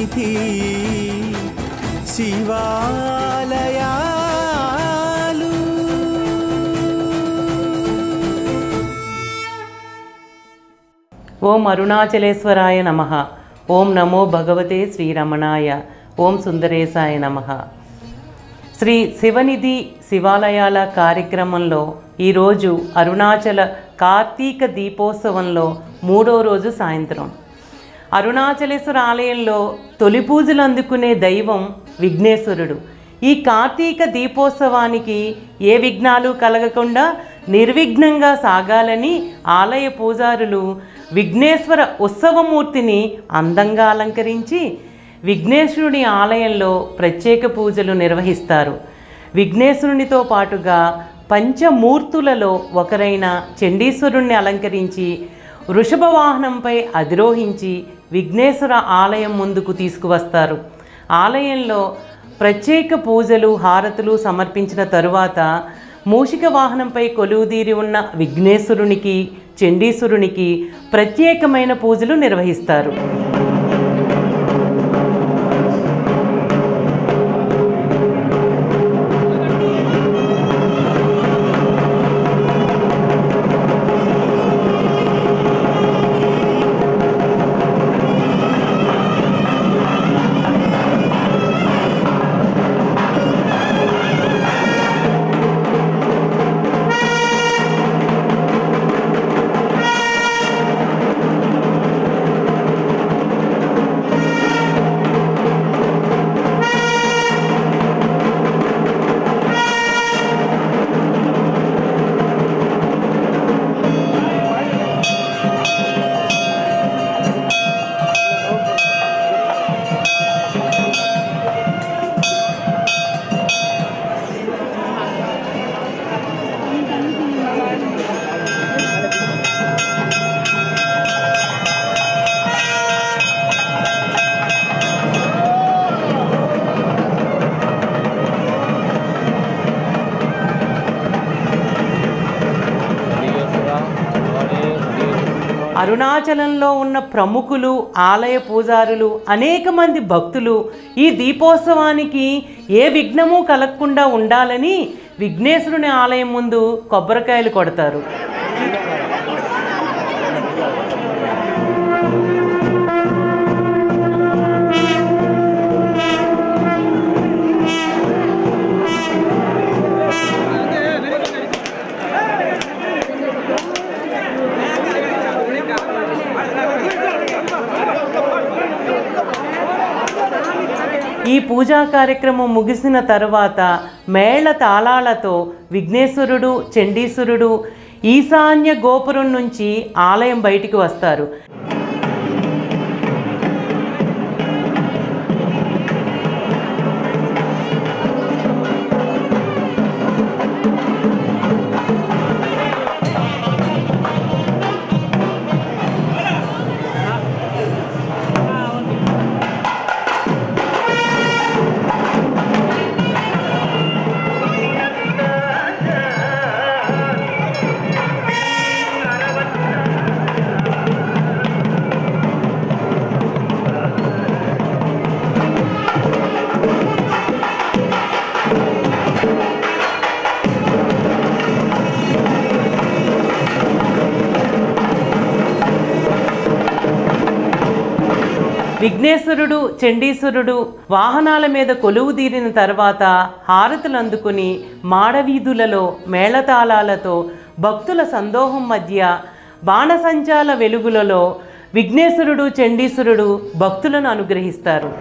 సన్నిధి శివాలయాలు. ఓం అరుణాచలేశ్వరాయ నమః. ఓం నమో భగవతే శ్రీరమణాయ. ఓం సుందరేశాయ నమః. శ్రీ శివనిధి శివాలయాల కార్యక్రమంలో ఈరోజు అరుణాచల కార్తీక దీపోత్సవంలో 3వ రోజు సాయంత్రం అరుణాచలేశ్వర ఆలయంలో తొలి పూజలు అందుకునే దైవం విఘ్నేశ్వరుడు. ఈ కార్తీక దీపోత్సవానికి ఏ విఘ్నాలు కలగకుండా నిర్విఘ్నంగా సాగాలని ఆలయ పూజారులు విఘ్నేశ్వర ఉత్సవమూర్తిని అందంగా అలంకరించి విఘ్నేశ్వరుని ఆలయంలో ప్రత్యేక పూజలు నిర్వహిస్తారు. విఘ్నేశ్వరునితో పాటుగా పంచమూర్తులలో ఒకరైన చండీశ్వరుణ్ణి అలంకరించి వృషభ వాహనంపై అధిరోహించి విఘ్నేశ్వర ఆలయం ముందుకు తీసుకువస్తారు. ఆలయంలో ప్రత్యేక పూజలు హారతులు సమర్పించిన తరువాత మూషిక వాహనంపై కొలువుదీరి ఉన్న విఘ్నేశ్వరునికి చండీశ్వరునికి ప్రత్యేకమైన పూజలు నిర్వహిస్తారు. అరుణాచలంలో ఉన్న ప్రముఖులు ఆలయ పూజారులు అనేక మంది భక్తులు ఈ దీపోత్సవానికి ఏ విఘ్నము కలగకుండా ఉండాలని విఘ్నేశ్వరుని ఆలయం ముందు కొబ్బరికాయలు కొడతారు. ఈ పూజా కార్యక్రమం ముగిసిన తరువాత మేళ తాళాలతో విఘ్నేశ్వరుడు చండీశ్వరుడు ఈశాన్య గోపురం నుంచి ఆలయం బయటికి వస్తారు. విఘ్నేశ్వరుడు చండీశ్వరుడు వాహనాల మీద కొలువుదీరిన తర్వాత హారతులు అందుకుని మాడవీధులలో మేళతాళాలతో భక్తుల సందోహం మధ్య బాణసంచాల వెలుగులలో విఘ్నేశ్వరుడు చండీశ్వరుడు భక్తులను అనుగ్రహిస్తారు.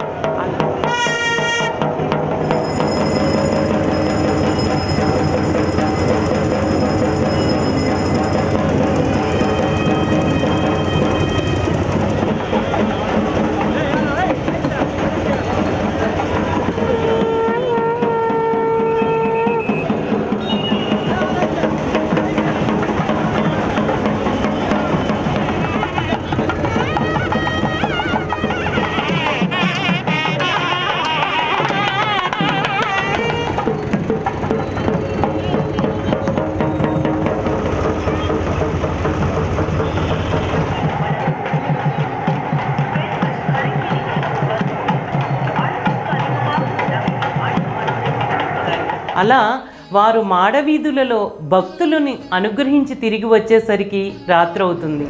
అలా వారు మాడవీధులలో భక్తులని అనుగ్రహించి తిరిగి వచ్చేసరికి రాత్రవుతుంది.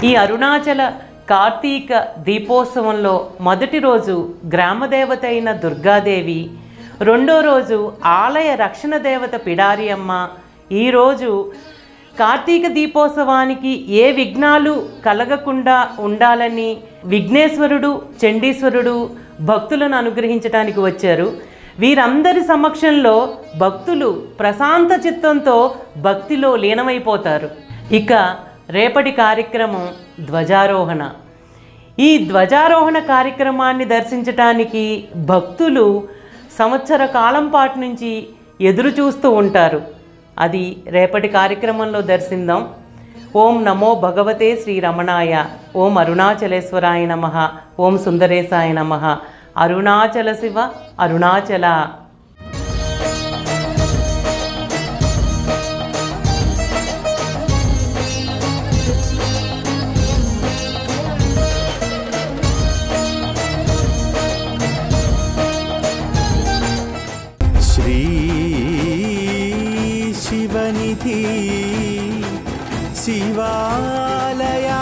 ఈ అరుణాచల కార్తీక దీపోత్సవంలో మొదటి రోజు గ్రామదేవత అయిన దుర్గాదేవి, రెండో రోజు ఆలయ రక్షణ దేవత పిడారి అమ్మ. ఈరోజు కార్తీక దీపోత్సవానికి ఏ విఘ్నాలు కలగకుండా ఉండాలని విఘ్నేశ్వరుడు, చండీశ్వరుడు భక్తులను అనుగ్రహించడానికి వచ్చారు. వీరందరి సమక్షంలో భక్తులు ప్రశాంత చిత్తంతో భక్తిలో లీనమైపోతారు. ఇక రేపటి కార్యక్రమం ధ్వజారోహణ. ఈ ధ్వజారోహణ కార్యక్రమాన్ని దర్శించటానికి భక్తులు సంవత్సర కాలం పాటు నుంచి ఎదురు చూస్తూ ఉంటారు. అది రేపటి కార్యక్రమంలో దర్శిందాం. ఓం నమో భగవతే శ్రీరమణాయ. ఓం అరుణాచలేశ్వరాయ నమః. ఓం సుందరేశాయ నమః. అరుణాచల శివ అరుణాచల. శివనిధి శివాలయా